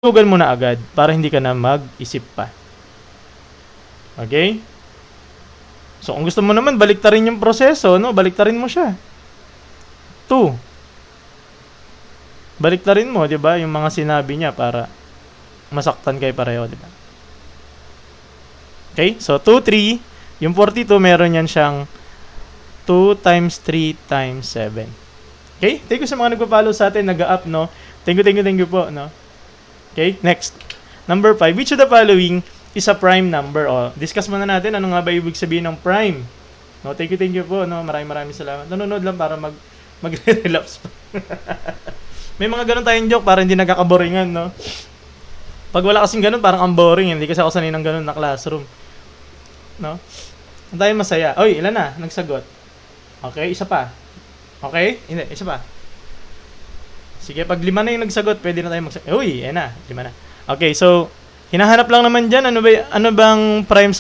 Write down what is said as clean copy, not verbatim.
Sugan mo na agad para hindi ka na mag-isip pa. Okay? So, kung gusto mo naman, baliktarin yung proseso, no? Baliktarin mo siya. 2. Baliktarin mo, di ba? Yung mga sinabi niya para masaktan kayo pareho, di ba? Okay? So, 2, 3. Yung 42, meron yan siyang 2 times 3 times 7. Okay? Thank you sa mga nagpa-follow sa atin, nag-up, no? Thank you po, no? Okay? Next. Number 5. Which of the following is a prime number? O, discuss muna natin ano nga ba ibig sabihin ng prime. No, thank you po, no. Maraming salamat. Nanonood lang para magre-relapse pa. May mga ganun tayong joke para hindi nagkakaboringan, no. Pag wala kasing ganun, parang ang boring, hindi kasi ako sanay ng ganun na classroom. No? Ang tayo masaya. Oy, ilan na? Nagsagot. Okay, isa pa. Okay? Hindi, isa pa. Sige, pag 5 na yung nagsagot, pwede na tayo magsagot. Uy, na, 5 na. Okay, so hinahanap lang naman dyan, ano bang prime sa